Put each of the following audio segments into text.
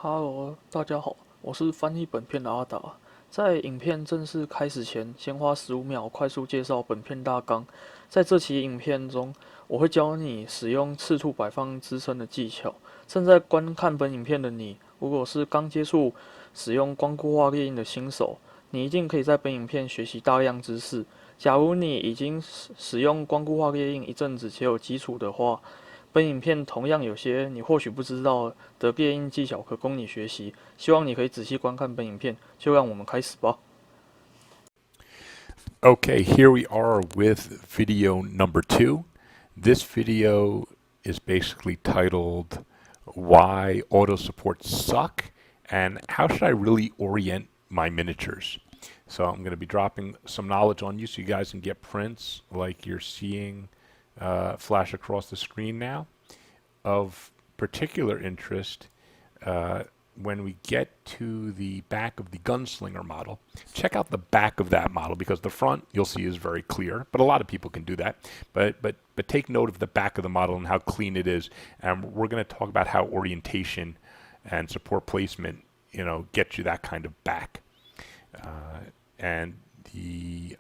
Hello，大家好，我是翻译本片的阿达。在影片正式开始前，先花15秒快速介绍本片大纲。在这期影片中，我会教你使用赤兔摆放支撑的技巧。正在观看本影片的你，如果是刚接触使用光固化列印的新手，你一定可以在本影片学习大量知识。假如你已经使用光固化列印一阵子且有基础的话，本影片同样有些你或许不知道的列印技巧可供你学习，希望你可以仔细观看本影片。就让我们开始吧。Okay, here we are with video number 2. This video is basically titled Why Auto Supports Suck and How Should I Really Orient My Miniatures. So I'm going to be dropping some knowledge on you so you guys can get prints like you're seeing flash across the screen now. Of particular interest, when we get to the back of the gunslinger model, check out the back of that model because the front you'll see is very clear, but a lot of people can do that. But take note of the back of the model and how clean it is. And we're going to talk about how orientation and support placement, get you that kind of back. And the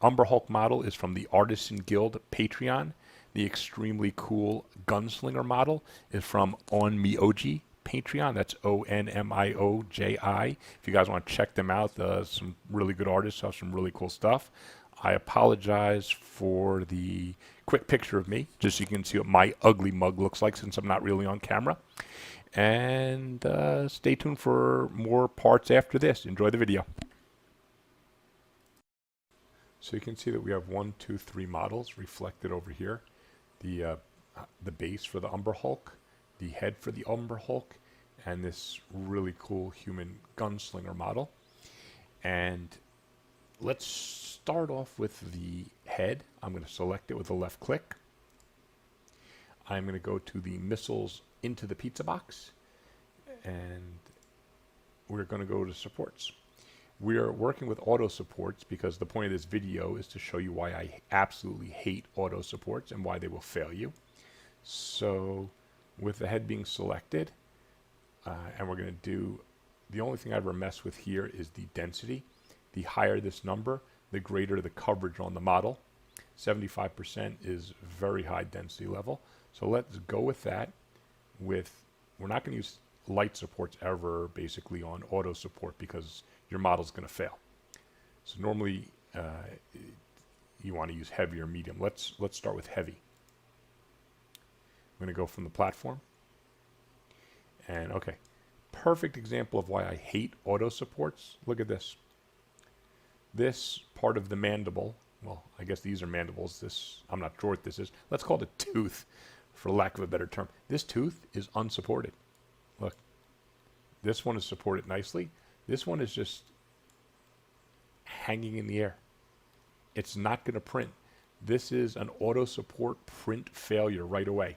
Umber Hulk model is from the Artisan Guild Patreon. The extremely cool Gunslinger model is from OnMioji Patreon. That's OnMioji. If you guys want to check them out, some really good artists have some really cool stuff. I apologize for the quick picture of me, just so you can see what my ugly mug looks like since I'm not really on camera. And stay tuned for more parts after this. Enjoy the video. So you can see that we have 1, 2, 3 models reflected over here. The base for the Umber Hulk, the head for the Umber Hulk, and this really cool human gunslinger model. And let's start off with the head. I'm going to select it with a left click. I'm going to go to the missiles into the pizza box, and we're going to go to supports. We are working with auto supports because the point of this video is to show you why I absolutely hate auto supports and why they will fail you. So with the head being selected, and we're going to do, the only thing I ever mess with here is the density. The higher this number, the greater the coverage on the model. 75% is very high density level. So let's go with that. We're not going to use light supports ever basically on auto support because your model's going to fail. So normally you want to use heavy or medium. Let's start with heavy. I'm going to go from the platform. And okay, perfect example of why I hate auto supports. Look at this. This part of the mandible, well, I guess these are mandibles. I'm not sure what this is. Let's call it a tooth for lack of a better term. This tooth is unsupported. Look, this one is supported nicely. This one is just hanging in the air. It's not going to print. This is an auto support print failure right away.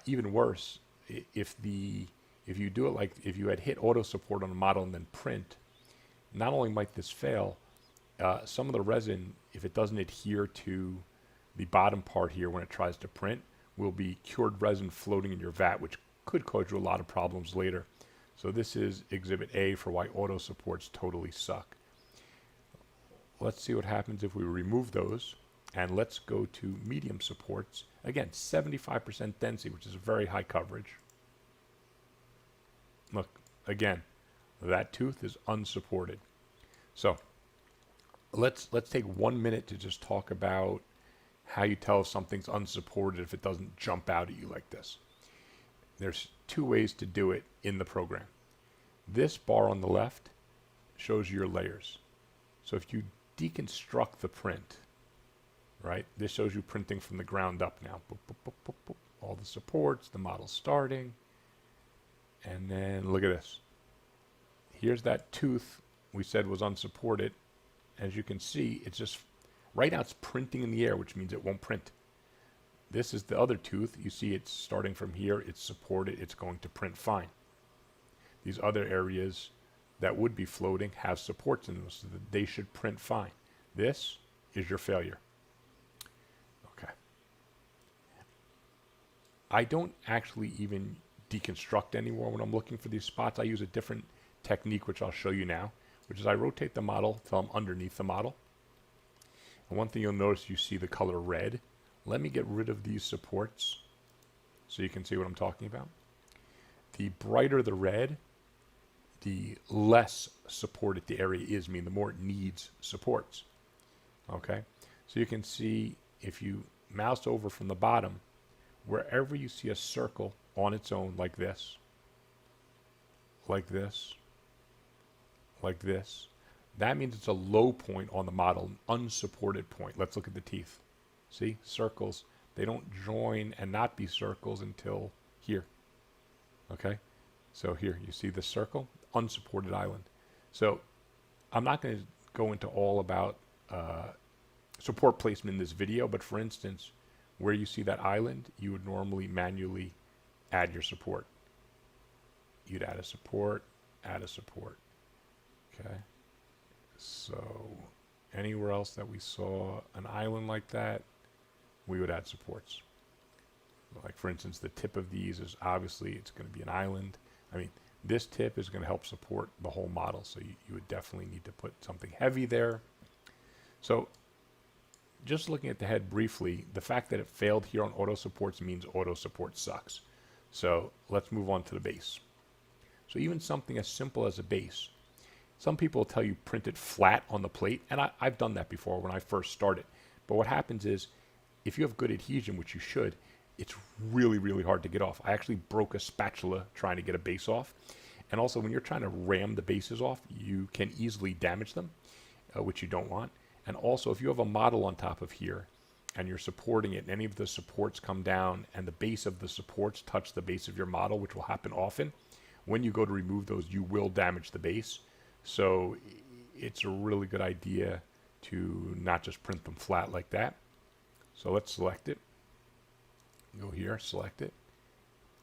Even worse, if you do it like if you had hit auto support on a model and then print, not only might this fail, some of the resin, if it doesn't adhere to the bottom part here when it tries to print, will be cured resin floating in your vat, which could cause you a lot of problems later. So this is exhibit A for why auto supports totally suck. Let's see what happens if we remove those, and let's go to medium supports. Again, 75% density, which is a very high coverage. Look, again, that tooth is unsupported. So let's take 1 minute to just talk about how you tell if something's unsupported if it doesn't jump out at you like this. There's 2 ways to do it in the program. This bar on the left shows you your layers. So if you deconstruct the print, right, this shows you printing from the ground up now. Boop, boop, boop, boop, boop. All the supports, the model starting, and then look at this. Here's that tooth we said was unsupported. As you can see, it's just, right now it's printing in the air, which means it won't print. This is the other tooth. You see it's starting from here. It's supported. It's going to print fine. These other areas that would be floating have supports in them, so that they should print fine. This is your failure. Okay. I don't actually even deconstruct anymore when I'm looking for these spots. I use a different technique, which I'll show you now, which is I rotate the model till I'm underneath the model. And one thing you'll notice, you see the color red. Let me get rid of these supports so you can see what I'm talking about. The brighter the red, the less supported the area is, meaning the more it needs supports. Okay, so you can see if you mouse over from the bottom, wherever you see a circle on its own like this, like this, like this, that means it's a low point on the model, an unsupported point. Let's look at the teeth. See, circles, they don't join and not be circles until here. Okay, so here you see the circle, unsupported island. So I'm not going to go into all about support placement in this video, but for instance, where you see that island, you would normally manually add your support. You'd add a support, add a support. Okay, so anywhere else that we saw an island like that, we would add supports. Like for instance, the tip of these is obviously it's going to be an island. I mean, this tip is going to help support the whole model, so you would definitely need to put something heavy there. So just looking at the head briefly, the fact that it failed here on auto supports means auto support sucks. So let's move on to the base. So even something as simple as a base, some people will tell you print it flat on the plate, and I've done that before when I first started. But what happens is, if you have good adhesion, which you should, it's really, really hard to get off. I actually broke a spatula trying to get a base off. And also, when you're trying to ram the bases off, you can easily damage them, which you don't want. And also, if you have a model on top of here, and you're supporting it, and any of the supports come down, and the base of the supports touch the base of your model, which will happen often, when you go to remove those, you will damage the base. So it's a really good idea to not just print them flat like that. So let's select it. Go here, select it,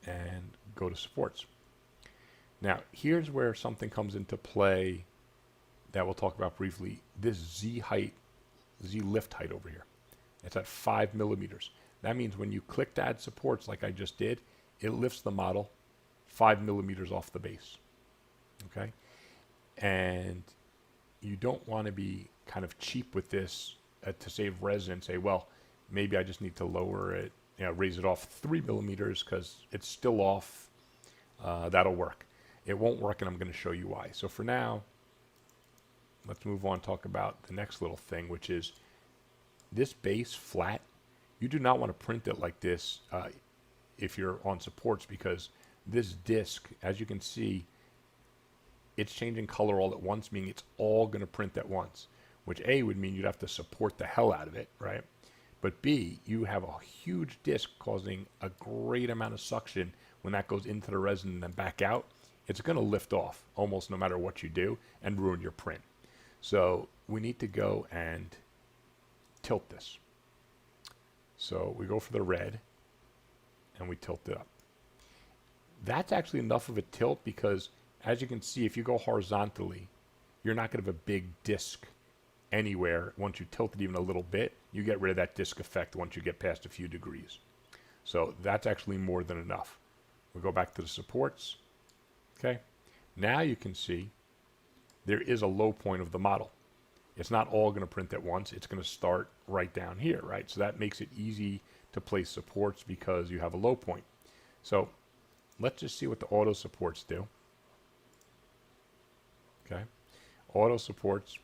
and go to supports. Now, here's where something comes into play that we'll talk about briefly. This Z lift height over here. It's at 5 millimeters. That means when you click to add supports like I just did, it lifts the model 5 millimeters off the base. Okay? And you don't want to be kind of cheap with this to save resin and say, well, maybe I just need to lower it, raise it off 3 millimeters because it's still off. That'll work. It won't work, and I'm going to show you why. So for now, let's move on and talk about the next little thing, which is this base flat. You do not want to print it like this if you're on supports, because this disc, as you can see, it's changing color all at once, meaning it's all going to print at once, which A, would mean you'd have to support the hell out of it, right? But B, you have a huge disc causing a great amount of suction when that goes into the resin and then back out. It's going to lift off almost no matter what you do and ruin your print. So we need to go and tilt this. So we go for the red and we tilt it up. That's actually enough of a tilt because, as you can see, if you go horizontally, you're not going to have a big disc anywhere. Once you tilt it even a little bit, you get rid of that disc effect once you get past a few degrees. So that's actually more than enough. We'll go back to the supports. Okay. Now you can see there is a low point of the model. It's not all going to print at once. It's going to start right down here, right? So that makes it easy to place supports because you have a low point. So let's just see what the auto supports do. Okay. Auto supports.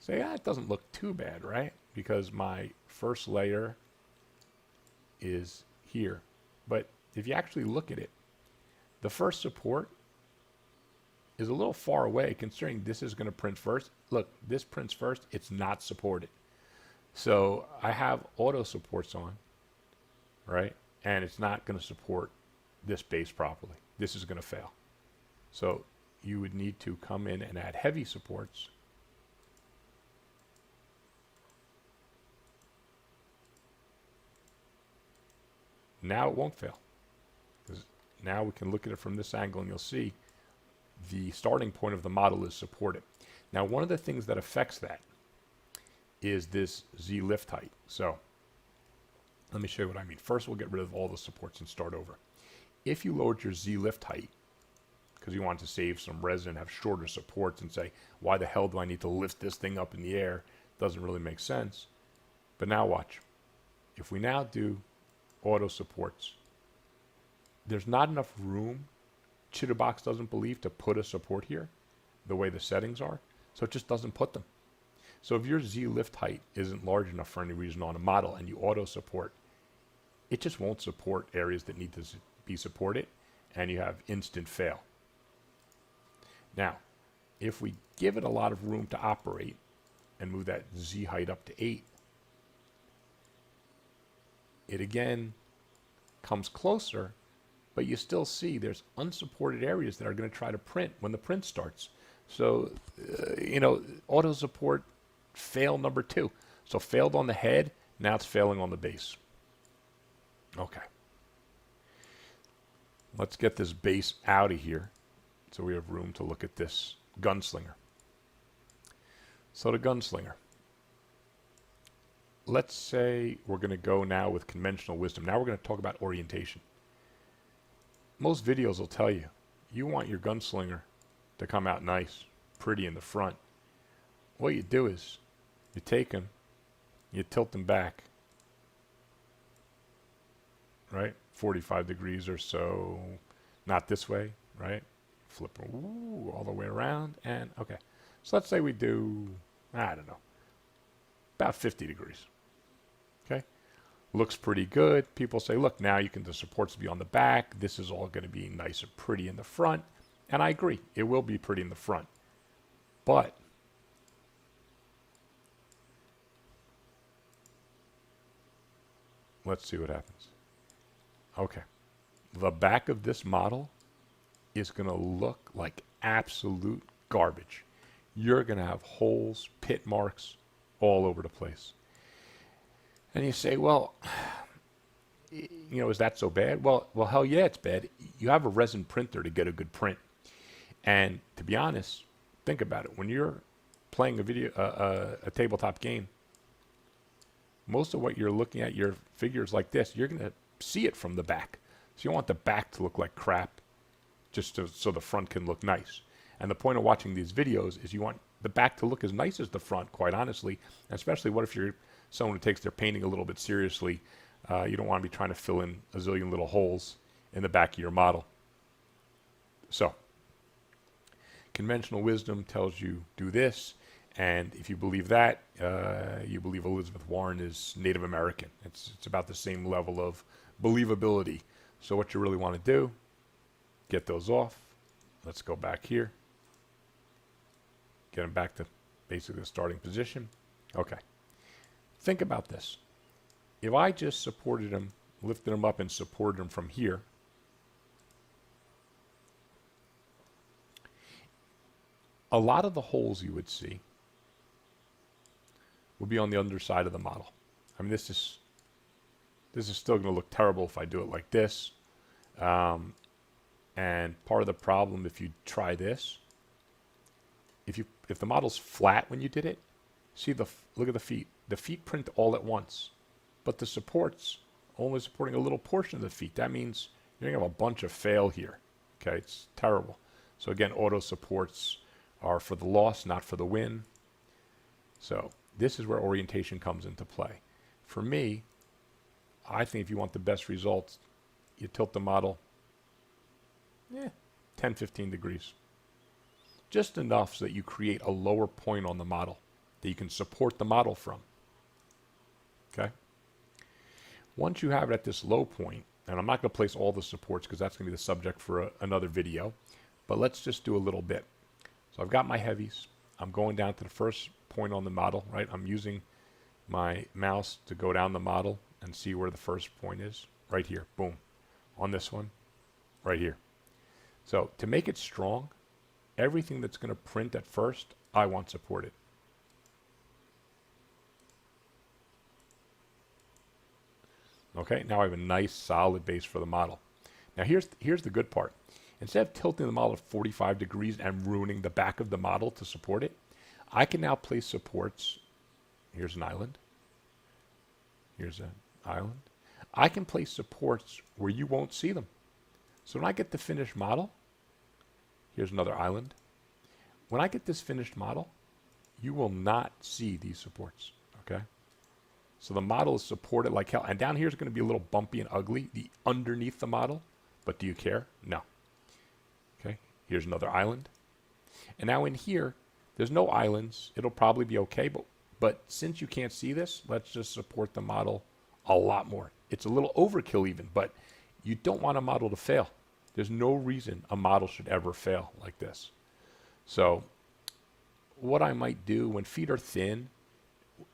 Say, it doesn't look too bad, right? Because my first layer is here. But if you actually look at it, the first support is a little far away considering this is going to print first. Look, this prints first. It's not supported. So I have auto supports on, right? And it's not going to support this base properly. This is going to fail. So you would need to come in and add heavy supports. Now it won't fail. Because now we can look at it from this angle and you'll see the starting point of the model is supported. Now, one of the things that affects that is this Z lift height. So let me show you what I mean. First, we'll get rid of all the supports and start over. If you lowered your Z lift height, because you want to save some resin, have shorter supports, and say, why the hell do I need to lift this thing up in the air? Doesn't really make sense. But now watch. If we now do auto supports, there's not enough room, Chitubox doesn't believe, to put a support here the way the settings are, so it just doesn't put them. So if your Z lift height isn't large enough for any reason on a model and you auto support, it just won't support areas that need to be supported, and you have instant fail. Now, if we give it a lot of room to operate and move that Z height up to 8, it again comes closer, but you still see there's unsupported areas that are going to try to print when the print starts. So, auto support fail number 2. So failed on the head, now it's failing on the base. Okay. Let's get this base out of here so we have room to look at this gunslinger. So the gunslinger. Let's say we're going to go now with conventional wisdom. Now we're going to talk about orientation. Most videos will tell you, you want your gunslinger to come out nice, pretty in the front. What you do is, you take him, you tilt him back, right? 45 degrees or so, not this way, right? Flip him all the way around, and okay. So let's say we do, I don't know, about 50 degrees, okay? Looks pretty good. People say, look, now you can, the supports will be on the back. This is all going to be nice and pretty in the front. And I agree, it will be pretty in the front. But let's see what happens. Okay. The back of this model is going to look like absolute garbage. You're going to have holes, pit marks all over the place. And you say, well, is that so bad? Well, hell yeah, it's bad. You have a resin printer to get a good print. And to be honest, think about it. When you're playing a tabletop game, most of what you're looking at, your figures like this, you're going to see it from the back. So you don't want the back to look like crap, just so the front can look nice. And the point of watching these videos is you want the back to look as nice as the front, quite honestly. And especially what if you're someone who takes their painting a little bit seriously. You don't want to be trying to fill in a zillion little holes in the back of your model. So, conventional wisdom tells you do this, and if you believe that, you believe Elizabeth Warren is Native American. It's about the same level of believability. So what you really want to do, get those off. Let's go back here. Get them back to basically the starting position. Okay. Think about this. If I just supported him, lifted him up and supported him from here, a lot of the holes you would see would be on the underside of the model. I mean, this is still going to look terrible if I do it like this. And part of the problem, if you try this, if the model's flat when you did it, look at the feet. The feet print all at once, but the supports only supporting a little portion of the feet. That means you're going to have a bunch of fail here. Okay, it's terrible. So again, auto supports are for the loss, not for the win. So this is where orientation comes into play. For me, I think if you want the best results, you tilt the model 10, 15 degrees. Just enough so that you create a lower point on the model that you can support the model from. Okay? Once you have it at this low point, and I'm not going to place all the supports because that's going to be the subject for another video, but let's just do a little bit. So I've got my heavies. I'm going down to the first point on the model, right? I'm using my mouse to go down the model and see where the first point is. Right here, boom. On this one, right here. So to make it strong, everything that's going to print at first, I want supported. Okay, now I have a nice solid base for the model. Now here's the good part. Instead of tilting the model 45 degrees and ruining the back of the model to support it, I can now place supports. Here's an island. Here's an island. I can place supports where you won't see them. So when I get the finished model, here's another island. When I get this finished model, you will not see these supports, okay? So the model is supported like hell. And down here is going to be a little bumpy and ugly, underneath the model. But do you care? No. Okay, here's another island. And now in here, there's no islands. It'll probably be okay. But since you can't see this, let's just support the model a lot more. It's a little overkill even, but you don't want a model to fail. There's no reason a model should ever fail like this. So what I might do when feet are thin,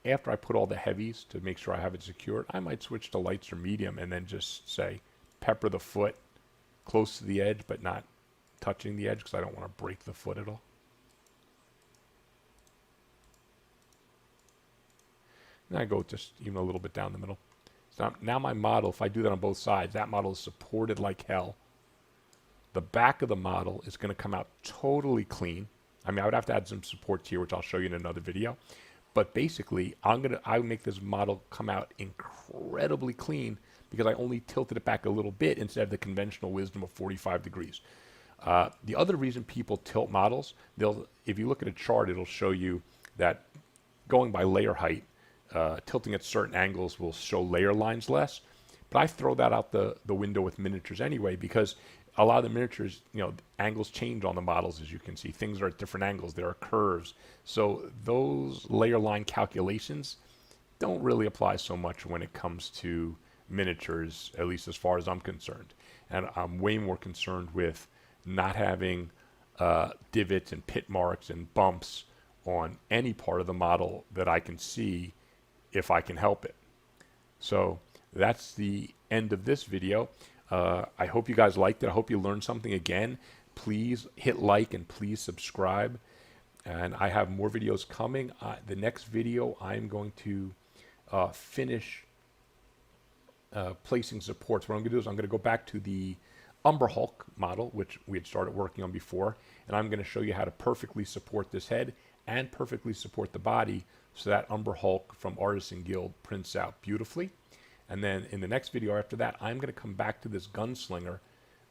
after I put all the heavies to make sure I have it secured, I might switch to lights or medium and then just say pepper the foot close to the edge but not touching the edge because I don't want to break the foot at all. And I go just even a little bit down the middle. So now my model, if I do that on both sides, that model is supported like hell. The back of the model is going to come out totally clean. I mean, I would have to add some supports here, which I'll show you in another video. But basically, I would make this model come out incredibly clean because I only tilted it back a little bit instead of the conventional wisdom of 45 degrees. The other reason people tilt models, if you look at a chart, it'll show you that going by layer height, tilting at certain angles will show layer lines less. But I throw that out the window with miniatures anyway because a lot of the miniatures, angles change on the models, as you can see. Things are at different angles. There are curves. So those layer line calculations don't really apply so much when it comes to miniatures, at least as far as I'm concerned. And I'm way more concerned with not having divots and pit marks and bumps on any part of the model that I can see if I can help it. So that's the end of this video. I hope you guys liked it. I hope you learned something again. Please hit like and please subscribe. And I have more videos coming. The next video, I'm going to finish placing supports. What I'm going to do is I'm going to go back to the Umber Hulk model, which we had started working on before. And I'm going to show you how to perfectly support this head and perfectly support the body so that Umber Hulk from Artisan Guild prints out beautifully. And then in the next video after that, I'm going to come back to this gunslinger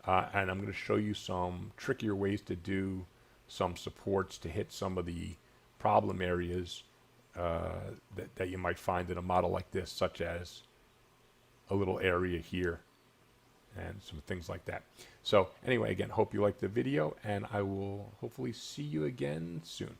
and I'm going to show you some trickier ways to do some supports to hit some of the problem areas that you might find in a model like this, such as a little area here and some things like that. So anyway, again, hope you liked the video and I will hopefully see you again soon.